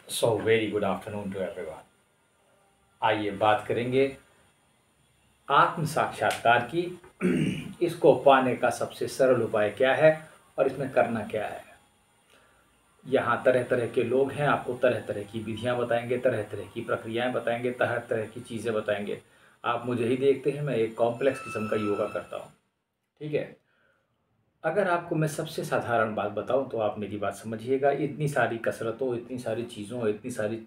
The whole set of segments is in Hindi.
So very good afternoon to everyone. आइए बात करेंगे आत्म साक्षात्कार की। इसको पाने का सबसे सरल उपाय क्या है और इसमें करना क्या है। यहाँ तरह तरह के लोग हैं, आपको तरह तरह की विधियाँ बताएंगे, तरह तरह की प्रक्रियाएं बताएंगे, तरह तरह की चीज़ें बताएंगे। आप मुझे ही देखते हैं, मैं एक कॉम्प्लेक्स किस्म का योगा करता हूँ। ठीक है। अगर आपको मैं सबसे साधारण बात बताऊं तो आप मेरी बात समझिएगा। इतनी सारी कसरतों, इतनी सारी चीज़ों, इतनी सारी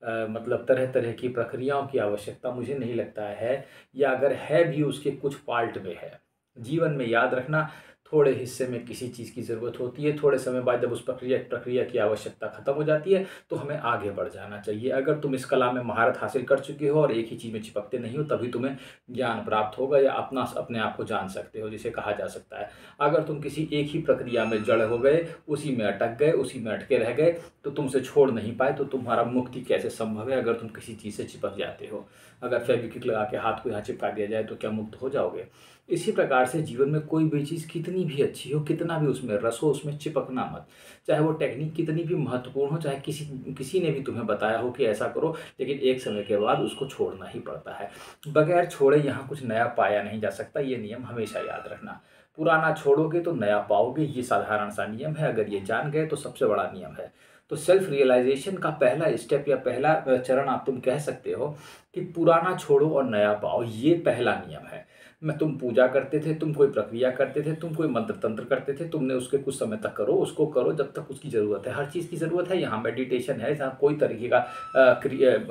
मतलब तरह तरह की प्रक्रियाओं की आवश्यकता मुझे नहीं लगता है, या अगर है भी उसके कुछ पार्ट में है। जीवन में याद रखना, थोड़े हिस्से में किसी चीज़ की ज़रूरत होती है, थोड़े समय बाद जब उस प्रक्रिया की आवश्यकता खत्म हो जाती है तो हमें आगे बढ़ जाना चाहिए। अगर तुम इस कला में महारत हासिल कर चुके हो और एक ही चीज़ में चिपकते नहीं हो, तभी तुम्हें ज्ञान प्राप्त होगा या अपने आप को जान सकते हो, जिसे कहा जा सकता है। अगर तुम किसी एक ही प्रक्रिया में जड़ हो गए, उसी में अटक गए, उसी में अटके रह गए, तो तुमसे छोड़ नहीं पाए, तो तुम्हारा मुक्ति कैसे संभव है। अगर तुम किसी चीज़ से चिपक जाते हो, अगर फेविक्विक लगा के हाथ को यहाँ चिपका दिया जाए तो क्या मुक्त हो जाओगे। इसी प्रकार से जीवन में कोई भी चीज़ कितनी भी अच्छी हो, कितना भी उसमें रस हो, उसमें चिपकना मत। चाहे वो टेक्निक कितनी भी महत्वपूर्ण हो, चाहे किसी किसी ने भी तुम्हें बताया हो कि ऐसा करो, लेकिन एक समय के बाद उसको छोड़ना ही पड़ता है। बगैर छोड़े यहाँ कुछ नया पाया नहीं जा सकता, ये नियम हमेशा याद रखना। पुराना छोड़ोगे तो नया पाओगे, ये साधारण सा नियम है। अगर ये जान गए तो सबसे बड़ा नियम है। तो सेल्फ रियलाइजेशन का पहला स्टेप या पहला चरण आप तुम कह सकते हो कि पुराना छोड़ो और नया पाओ। ये पहला नियम है। मैं तुम पूजा करते थे, तुम कोई प्रक्रिया करते थे, तुम कोई मंत्र तंत्र करते थे, तुमने उसके कुछ समय तक करो, उसको करो जब तक उसकी ज़रूरत है। हर चीज़ की ज़रूरत है। यहाँ मेडिटेशन है, जहाँ कोई तरीके का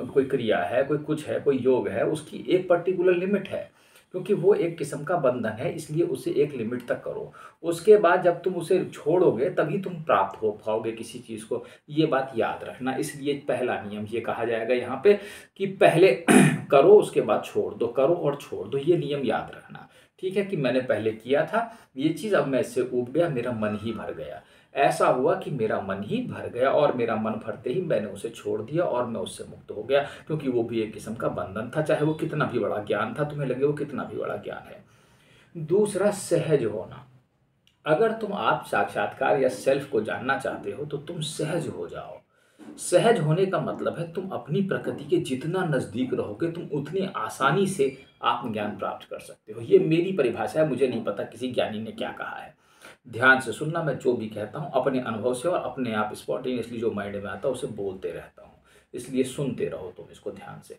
कोई क्रिया है, कोई कुछ है, कोई योग है, उसकी एक पर्टिकुलर लिमिट है, क्योंकि वो एक किस्म का बंधन है, इसलिए उसे एक लिमिट तक करो। उसके बाद जब तुम उसे छोड़ोगे तभी तुम प्राप्त हो पाओगे किसी चीज़ को। ये बात याद रखना। इसलिए पहला नियम ये कहा जाएगा यहाँ पे कि पहले करो, उसके बाद छोड़ दो, करो और छोड़ दो। ये नियम याद रखना। ठीक है कि मैंने पहले किया था ये चीज़, अब मैं इससे ऊब गया, मेरा मन ही भर गया। ऐसा हुआ कि मेरा मन ही भर गया और मेरा मन भरते ही मैंने उसे छोड़ दिया और मैं उससे मुक्त हो गया, क्योंकि वो भी एक किस्म का बंधन था। चाहे वो कितना भी बड़ा ज्ञान था, तुम्हें लगे वो कितना भी बड़ा ज्ञान है। दूसरा, सहज होना। अगर तुम आप साक्षात्कार या सेल्फ को जानना चाहते हो तो तुम सहज हो जाओ। सहज होने का मतलब है तुम अपनी प्रकृति के जितना नज़दीक रहोगे, तुम उतनी आसानी से आत्मज्ञान प्राप्त कर सकते हो। ये मेरी परिभाषा है, मुझे नहीं पता किसी ज्ञानी ने क्या कहा है। ध्यान से सुनना, मैं जो भी कहता हूँ अपने अनुभव से और अपने आप स्पॉन्टेनियसली जो माइंड में आता है उसे बोलते रहता हूँ, इसलिए सुनते रहो तुम इसको ध्यान से।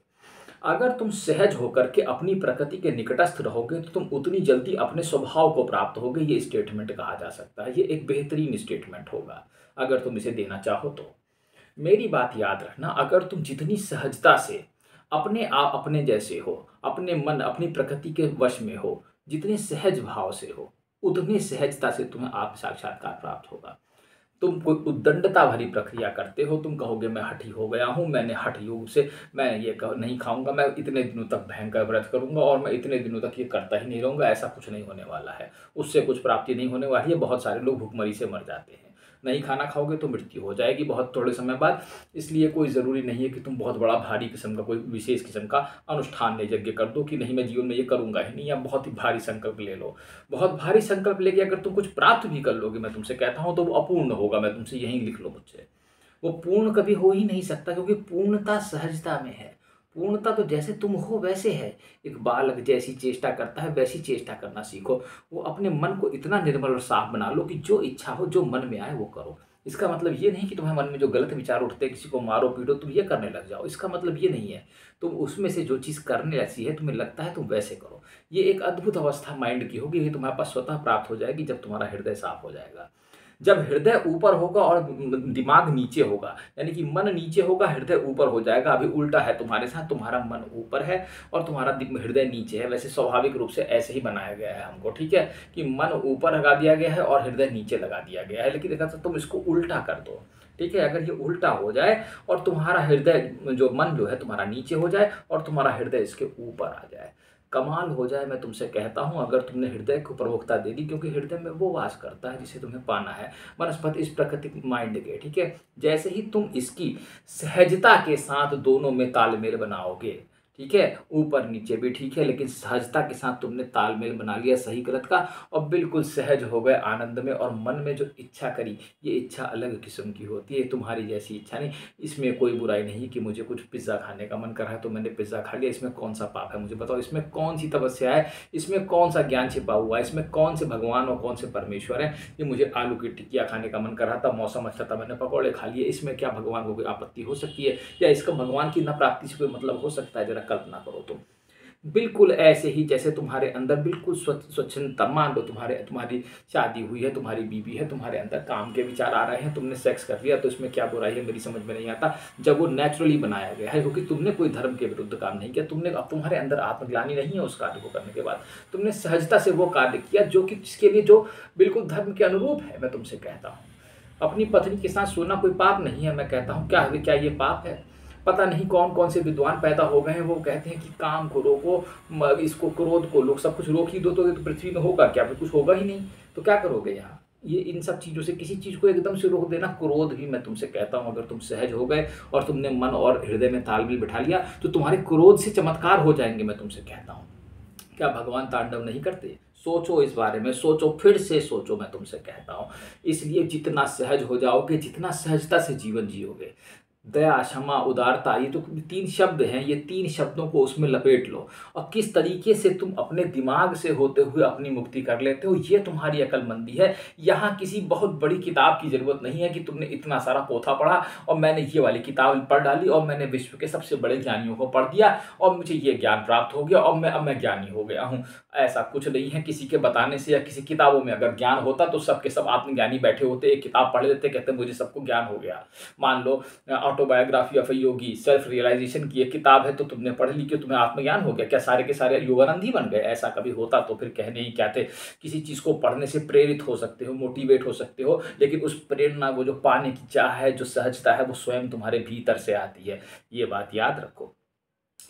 अगर तुम सहज होकर के अपनी प्रकृति के निकटस्थ रहोगे तो तुम उतनी जल्दी अपने स्वभाव को प्राप्त होगे। ये स्टेटमेंट कहा जा सकता है, ये एक बेहतरीन स्टेटमेंट होगा अगर तुम इसे देना चाहो तो। मेरी बात याद रखना, अगर तुम जितनी सहजता से अपने आप अपने जैसे हो, अपने मन अपनी प्रकृति के वश में हो, जितने सहज भाव से हो, उतनी सहजता से तुम्हें आत्म साक्षात्कार प्राप्त होगा। तुम कोई उद्दंडता भरी प्रक्रिया करते हो, तुम कहोगे मैं हठी हो गया हूँ, मैंने हठ योग से मैं ये नहीं खाऊंगा, मैं इतने दिनों तक भयंकर व्रत करूंगा और मैं इतने दिनों तक ये करता ही नहीं रहूंगा। ऐसा कुछ नहीं होने वाला है, उससे कुछ प्राप्ति नहीं होने वाली है। बहुत सारे लोग भुखमरी से मर जाते हैं। नहीं खाना खाओगे तो मृत्यु हो जाएगी बहुत थोड़े समय बाद। इसलिए कोई ज़रूरी नहीं है कि तुम बहुत बड़ा भारी किस्म का कोई विशेष किस्म का अनुष्ठान यज्ञ कर दो कि नहीं मैं जीवन में ये करूंगा ही नहीं, या बहुत ही भारी संकल्प ले लो। बहुत भारी संकल्प लेके अगर तुम कुछ प्राप्त भी कर लोगे, मैं तुमसे कहता हूँ, तो वो अपूर्ण होगा। मैं तुमसे यही लिख लो मुझसे, वो पूर्ण कभी हो ही नहीं सकता, क्योंकि पूर्णता सहजता में है। पूर्णता तो जैसे तुम हो वैसे है। एक बालक जैसी चेष्टा करता है वैसी चेष्टा करना सीखो। वो अपने मन को इतना निर्मल और साफ बना लो कि जो इच्छा हो, जो मन में आए वो करो। इसका मतलब ये नहीं कि तुम्हारे मन में जो गलत विचार उठते हैं, किसी को मारो पीटो, तुम ये करने लग जाओ। इसका मतलब ये नहीं है। तुम उसमें से जो चीज़ करने ऐसी है, तुम्हें लगता है तुम वैसे करो। ये एक अद्भुत अवस्था माइंड की होगी, ये तुम्हारे पास स्वतः प्राप्त हो जाएगी जब तुम्हारा हृदय साफ हो जाएगा। जब हृदय ऊपर होगा और दिमाग नीचे होगा, यानी कि मन नीचे होगा, हृदय ऊपर हो जाएगा। अभी उल्टा है तुम्हारे साथ, तुम्हारा मन ऊपर है और तुम्हारा हृदय नीचे है। वैसे स्वाभाविक रूप से ऐसे ही बनाया गया है हमको, ठीक है, कि मन ऊपर लगा दिया गया है और हृदय नीचे लगा दिया गया है। लेकिन देखा तो तुम इसको उल्टा कर दो, ठीक है। अगर ये उल्टा हो जाए और तुम्हारा हृदय जो मन जो है तुम्हारा नीचे हो जाए और तुम्हारा हृदय इसके ऊपर आ जाए, कमाल हो जाए। मैं तुमसे कहता हूं, अगर तुमने हृदय को प्रमुखता दे दी, क्योंकि हृदय में वो वास करता है जिसे तुम्हें पाना है, वनस्पति इस प्राकृतिक माइंड के, ठीक है। जैसे ही तुम इसकी सहजता के साथ दोनों में तालमेल बनाओगे, ठीक है, ऊपर नीचे भी ठीक है, लेकिन सहजता के साथ तुमने तालमेल बना लिया सही गलत का और बिल्कुल सहज हो गए आनंद में। और मन में जो इच्छा करी, ये इच्छा अलग किस्म की होती है, तुम्हारी जैसी इच्छा नहीं। इसमें कोई बुराई नहीं कि मुझे कुछ पिज़्ज़ा खाने का मन कर रहा है तो मैंने पिज़्ज़ा खा लिया, इसमें कौन सा पाप है मुझे बताओ? इसमें कौन सी तपस्या है? इसमें कौन सा ज्ञान छिपा हुआ है? इसमें कौन से भगवान और कौन से परमेश्वर है? ये मुझे आलू की टिक्कियाँ खाने का मन कर रहा था, मौसम अच्छा था, मैंने पकौड़े खा लिए, इसमें क्या भगवान को कोई आपत्ति हो सकती है? या इसका भगवान की न प्राप्ति से कोई मतलब हो सकता है? जरा कल्पना करो तुम। बिल्कुल ऐसे ही जैसे तुम्हारे अंदर बिल्कुल स्वच्छंदता, मान लो तुम्हारी शादी हुई है, तुम्हारी बीवी है, तुम्हारे अंदर काम के विचार आ रहे हैं, तुमने सेक्स कर लिया, तो इसमें क्या बुराई है? मेरी समझ में नहीं आता। जब वो नेचुरली बनाया गया है, क्योंकि तुमने कोई धर्म के विरुद्ध काम नहीं किया, तुमने, अब तुम्हारे अंदर आत्मग्लानि नहीं है उस कार्य को करने के बाद, तुमने सहजता से वो कार्य किया जो कि जिसके लिए जो बिल्कुल धर्म के अनुरूप है। मैं तुमसे कहता हूँ, अपनी पत्नी के साथ सोना कोई पाप नहीं है। मैं कहता हूँ क्या ये पाप है? पता नहीं कौन कौन से विद्वान पैदा हो गए हैं, वो कहते हैं कि काम को रोको, इसको क्रोध को लोग, सब कुछ रोक ही दो तो पृथ्वी में होगा क्या? फिर कुछ होगा ही नहीं, तो क्या करोगे यहाँ? ये इन सब चीज़ों से किसी चीज़ को एकदम से रोक देना, क्रोध भी मैं तुमसे कहता हूँ, अगर तुम सहज हो गए और तुमने मन और हृदय में तालमेल बिठा लिया तो तुम्हारे क्रोध से चमत्कार हो जाएंगे। मैं तुमसे कहता हूँ, क्या भगवान तांडव नहीं करते? सोचो इस बारे में, सोचो, फिर से सोचो, मैं तुमसे कहता हूँ। इसलिए जितना सहज हो जाओगे, जितना सहजता से जीवन जियोगे, दया, क्षमा, उदारता, ये तो 3 शब्द हैं, ये 3 शब्दों को उसमें लपेट लो और किस तरीके से तुम अपने दिमाग से होते हुए अपनी मुक्ति कर लेते हो, ये तुम्हारी अक्लमंदी है। यहाँ किसी बहुत बड़ी किताब की ज़रूरत नहीं है कि तुमने इतना सारा पोथा पढ़ा और मैंने ये वाली किताब पढ़ डाली और मैंने विश्व के सबसे बड़े ज्ञानियों को पढ़ दिया और मुझे ये ज्ञान प्राप्त हो गया और अब मैं ज्ञानी हो गया हूँ। ऐसा कुछ नहीं है। किसी के बताने से या किसी किताबों में अगर ज्ञान होता तो सब के सब आत्मज्ञानी बैठे होते, एक किताब पढ़ लेते, कहते मुझे सबको ज्ञान हो गया। मान लो autobiography of a yogi, self realisation की एक किताब है, तो तुमने पढ़ ली कि तुम्हें आत्मज्ञान हो गया? क्या सारे के सारे योगानंद ही बन गए? ऐसा कभी होता तो फिर कहने ही क्या थे। किसी चीज़ को पढ़ने से प्रेरित हो सकते हो, मोटिवेट हो सकते हो, लेकिन उस प्रेरणा, वो जो पाने की चाह है, जो सहजता है, वो स्वयं तुम्हारे भीतर से आती है। ये बात याद रखो,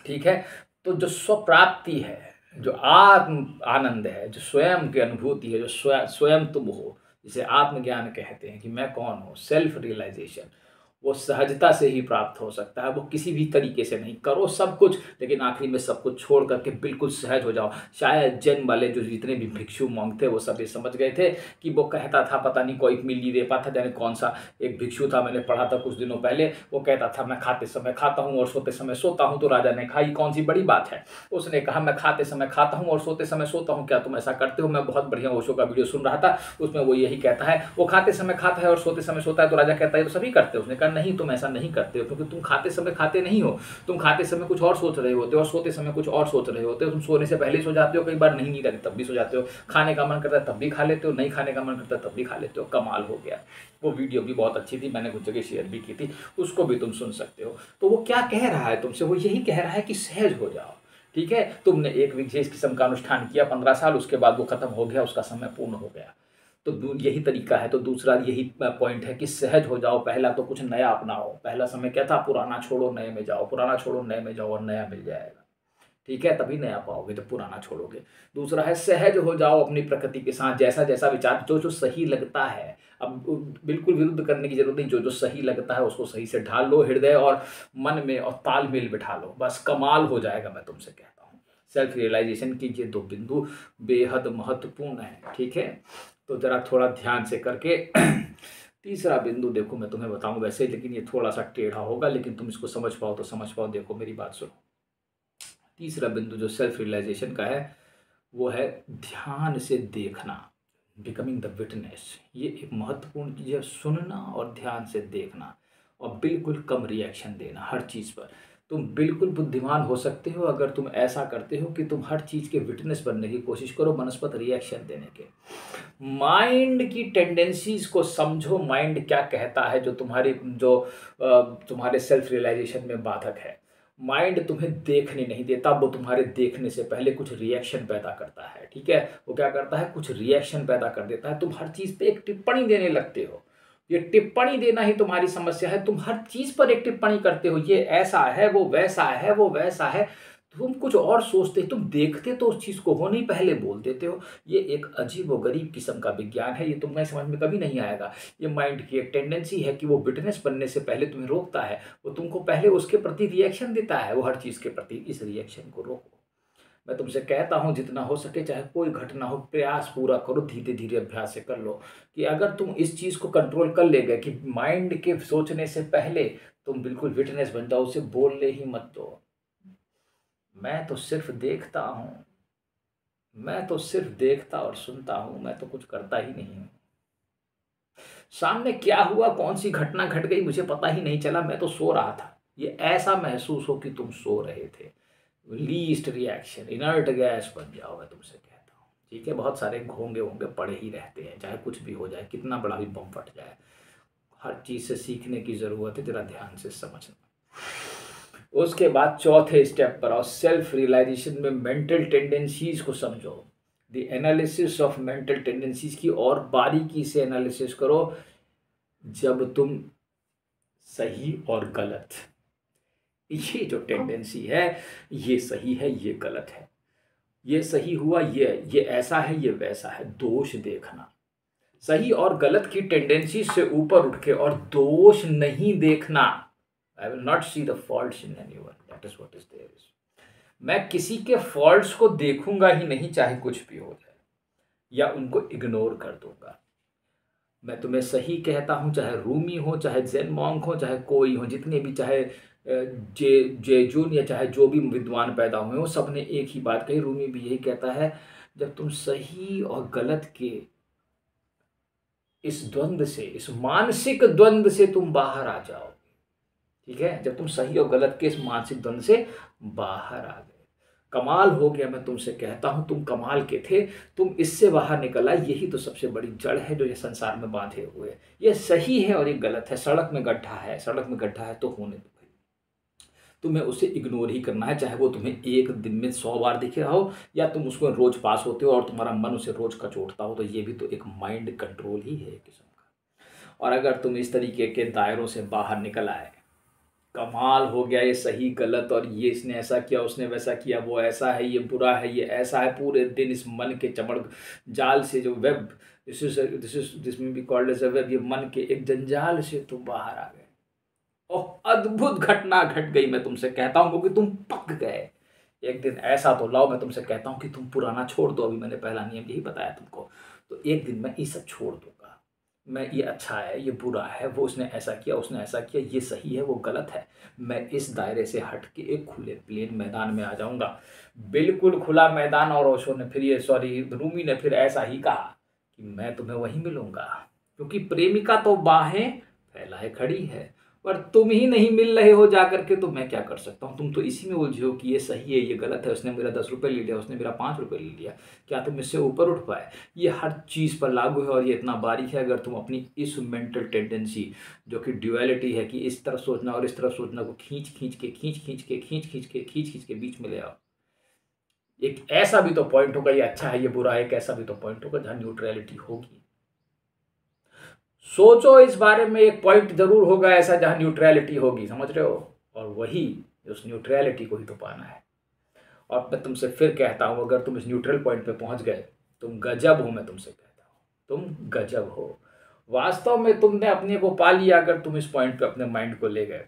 ठीक है? तो जो स्वप्राप्ति है, जो आत्म आनंद है, जो स्वयं की अनुभूति है, जो स्वयं तुम हो, जिसे आत्मज्ञान कहते हैं कि मैं कौन हूँ, सेल्फ रियलाइजेशन, वो सहजता से ही प्राप्त हो सकता है। वो किसी भी तरीके से नहीं। करो सब कुछ, लेकिन आखिरी में सब कुछ छोड़ करके बिल्कुल सहज हो जाओ। शायद जैन वाले जो जितने भी भिक्षु monk थे, वो सब ये समझ गए थे कि वो कहता था, पता नहीं कोई मिली रेपा था, जाने कौन सा एक भिक्षु था, मैंने पढ़ा था कुछ दिनों पहले, वो कहता था मैं खाते समय खाता हूँ और सोते समय सोता हूँ। तो राजा ने कहा ये कौन सी बड़ी बात है? उसने कहा मैं खाते समय खाता हूँ और सोते समय सोता हूँ, क्या तुम ऐसा करते हो? मैं बहुत बढ़िया ओशो का वीडियो सुन रहा था, उसमें वो यही कहता है, वो खाते समय खाता है और सोते समय सोता है। तो राजा कहता है तो सभी करते हो? उसने कहा नहीं, तुम ऐसा नहीं करते हो, क्योंकि तुम खाते समय खाते नहीं हो, तुम खाते समय कुछ और सोच रहे होते हो और सोते समय कुछ और सोच रहे होते हो। तुम सोने से पहले सो जाते हो, कई बार नहीं नींद आती तब भी सो जाते हो, खाने का मन करता है तब भी खा लेते हो, नहीं खाने का मन करता है तब भी खा लेते हो। कमाल हो गया। वो वीडियो भी बहुत अच्छी थी, मैंने कुछ जगह शेयर भी की थी, उसको भी तुम सुन सकते हो। तो वो क्या कह रहा है तुमसे? वो यही कह रहा है कि सहज हो जाओ, ठीक है? तुमने एक विशेष किस्म का अनुष्ठान किया 15 साल, उसके बाद वो खत्म हो गया, उसका समय पूर्ण हो गया। तो यही तरीका है। तो दूसरा यही पॉइंट है कि सहज हो जाओ। पहला तो कुछ नया अपनाओ। पहला समय क्या था? पुराना छोड़ो नए में जाओ, पुराना छोड़ो नए में जाओ और नया मिल जाएगा, ठीक है? तभी नया पाओगे जब पुराना छोड़ोगे। दूसरा है सहज हो जाओ अपनी प्रकृति के साथ। जैसा जैसा विचार, जो जो सही लगता है, अब बिल्कुल विरुद्ध करने की जरूरत नहीं, जो जो सही लगता है उसको सही से ढाल लो हृदय और मन में और तालमेल बिठा लो, बस कमाल हो जाएगा। मैं तुमसे कहता हूँ, सेल्फ रियलाइजेशन की ये 2 बिंदु बेहद महत्वपूर्ण है, ठीक है? तो जरा थोड़ा ध्यान से करके तीसरा बिंदु देखो, मैं तुम्हें बताऊं वैसे, लेकिन ये थोड़ा सा टेढ़ा होगा, लेकिन तुम इसको समझ पाओ तो समझ पाओ। देखो मेरी बात सुनो। तीसरा बिंदु जो सेल्फ रियलाइजेशन का है, वो है ध्यान से देखना, बिकमिंग द विटनेस। ये एक महत्वपूर्ण चीज़ है, सुनना और ध्यान से देखना और बिल्कुल कम रिएक्शन देना हर चीज़ पर। तुम बिल्कुल बुद्धिमान हो सकते हो अगर तुम ऐसा करते हो कि तुम हर चीज़ के विटनेस बनने की कोशिश करो, बनस्पत रिएक्शन देने के। माइंड की टेंडेंसीज को समझो, माइंड क्या कहता है, जो तुम्हारे सेल्फ रियलाइजेशन में बाधक है। माइंड तुम्हें देखने नहीं देता, वो तुम्हारे देखने से पहले कुछ रिएक्शन पैदा करता है, ठीक है? वो क्या करता है? कुछ रिएक्शन पैदा कर देता है। तुम हर चीज़ पे एक टिप्पणी देने लगते हो। ये टिप्पणी देना ही तुम्हारी समस्या है। तुम हर चीज़ पर एक टिप्पणी करते हो, ये ऐसा है, वो वैसा है, वो वैसा है। तुम कुछ और सोचते, तुम देखते तो उस चीज़ को हो नहीं, पहले बोल देते हो। ये एक अजीब व गरीब किस्म का विज्ञान है, ये तुम्हें समझ में कभी नहीं आएगा। ये माइंड की एक टेंडेंसी है कि वो विटनेस बनने से पहले तुम्हें रोकता है, वो तुमको पहले उसके प्रति रिएक्शन देता है, वो हर चीज़ के प्रति। इस रिएक्शन को रोको। मैं तुमसे कहता हूँ जितना हो सके, चाहे कोई घटना हो, प्रयास पूरा करो, धीरे धीरे अभ्यास से कर लो कि अगर तुम इस चीज़ को कंट्रोल कर ले गए कि माइंड के सोचने से पहले तुम बिल्कुल विटनेस बन जाओ, उसे बोलने ही मत दो। मैं तो सिर्फ देखता हूँ, मैं तो सिर्फ देखता और सुनता हूँ, मैं तो कुछ करता ही नहीं हूँ। सामने क्या हुआ, कौन सी घटना घट गई, मुझे पता ही नहीं चला, मैं तो सो रहा था। ये ऐसा महसूस हो कि तुम सो रहे थे। लीस्ट रिएक्शन, इनर्ट गैस बन जाओ, मैं तुमसे कहता हूँ। ठीक है, बहुत सारे घोंगे वोंगे पड़े ही रहते हैं, चाहे कुछ भी हो जाए, कितना बड़ा भी बम फट जाए। हर चीज़ से सीखने की ज़रूरत है, जरा ध्यान से समझना। उसके बाद चौथे स्टेप पर आओ, सेल्फ रियलाइजेशन में मेंटल टेंडेंसीज को समझो। The analysis of mental tendencies की और बारीकी से एनालिसिस करो। जब तुम सही और गलत, ये जो टेंडेंसी है, ये सही है, ये गलत है, ये सही हुआ, ये ऐसा है, ये वैसा है, दोष देखना। सही और गलत की टेंडेंसी से ऊपर उठ के और दोष नहीं देखना। I will not see the faults in anyone, that is what is there is. मैं किसी के फॉल्ट्स को देखूंगा ही नहीं, चाहे कुछ भी हो जाए, या उनको इग्नोर कर दूंगा। मैं तुम्हें सही कहता हूँ, चाहे रूमी हो, चाहे जैन मॉन्क हो, चाहे कोई हो, जितने भी, चाहे जे जून या चाहे जो भी विद्वान पैदा हुए हो, सब ने एक ही बात कही। रूमी भी यही कहता है, जब तुम सही और गलत के इस द्वंद्व से, इस मानसिक द्वंद्व से तुम बाहर आ जाओ, ठीक है, जब तुम सही और गलत के इस मानसिक द्वंद्व से बाहर आ गए, कमाल हो गया। मैं तुमसे कहता हूं, तुम कमाल के थे, तुम इससे बाहर निकल आए। यही तो सबसे बड़ी जड़ है जो ये संसार में बांधे हुए। ये सही है और ये गलत है। सड़क में गड्ढा है, सड़क में गड्ढा है तो होने दो भाई, तुम्हें उसे इग्नोर ही करना है, चाहे वो तुम्हें एक दिन में 100 बार दिख रहा हो, या तुम उसको रोज पास होते हो और तुम्हारा मन उसे रोज कचोटता हो। तो ये भी तो एक माइंड कंट्रोल ही है एक किस्म का। और अगर तुम इस तरीके के दायरों से बाहर निकल आए, कमाल हो गया। ये सही गलत और ये इसने ऐसा किया, उसने वैसा किया, वो ऐसा है, ये बुरा है, ये ऐसा है, पूरे दिन इस मन के चमड़ जाल से, जो वेब, दिस में be called as a web, ये मन के एक जंजाल से तुम बाहर आ गए। और अद्भुत घटना घट गई, मैं तुमसे कहता हूं, क्योंकि तुम पक गए। एक दिन ऐसा तो लाओ, मैं तुमसे कहता हूं कि तुम पुराना छोड़ दो। अभी मैंने पहला नियम यही बताया तुमको। तो एक दिन मैं ये सब छोड़ दूंगा। मैं, ये अच्छा है, ये बुरा है, वो उसने ऐसा किया, उसने ऐसा किया, ये सही है, वो गलत है। मैं इस दायरे से हट के एक खुले प्लेन मैदान में आ जाऊंगा, बिल्कुल खुला मैदान। और ओशो ने फिर ये, सॉरी, रूमी ने फिर ऐसा ही कहा कि मैं तुम्हें वहीं मिलूंगा, क्योंकि प्रेमिका तो बाहें फैलाए खड़ी है, पर तुम ही नहीं मिल रहे हो जाकर के। तो मैं क्या कर सकता हूँ? तुम तो इसी में उलझे हो कि ये सही है, ये गलत है, उसने मेरा 10 रुपये ले लिया, उसने मेरा 5 रुपये ले लिया, क्या तुम इससे ऊपर उठ पाए? ये हर चीज़ पर लागू है और ये इतना बारीक है। अगर तुम अपनी इस मेंटल टेंडेंसी, जो कि ड्यूअलिटी है कि इस तरफ सोचना और इस तरफ सोचना, को खींच के बीच में ले आओ। एक ऐसा भी तो पॉइंट होगा, ये अच्छा है, ये बुरा है, एक ऐसा भी तो पॉइंट होगा जहाँ न्यूट्रलिटी होगी। सोचो इस बारे में, एक पॉइंट जरूर होगा ऐसा जहां न्यूट्रलिटी होगी, समझ रहे हो? और वही, उस न्यूट्रलिटी को ही तो पाना है। और मैं तुमसे फिर कहता हूं, अगर तुम इस न्यूट्रल पॉइंट पे पहुंच गए, तुम गजब हो। मैं तुमसे कहता हूं, तुम गजब हो। वास्तव में तुमने अपने को पा लिया अगर तुम इस पॉइंट पे अपने माइंड को ले गए।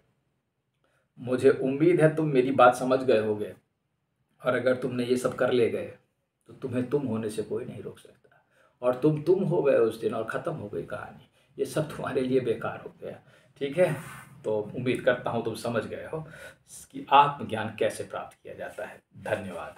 मुझे उम्मीद है तुम मेरी बात समझ गए होगे। और अगर तुमने ये सब कर ले गए, तो तुम्हें तुम होने से कोई नहीं रोक सकता। और तुम हो गए उस दिन, और ख़त्म हो गई कहानी। ये सब तुम्हारे लिए बेकार हो गया। ठीक है, तो उम्मीद करता हूँ तुम समझ गए हो कि आत्मज्ञान कैसे प्राप्त किया जाता है। धन्यवाद।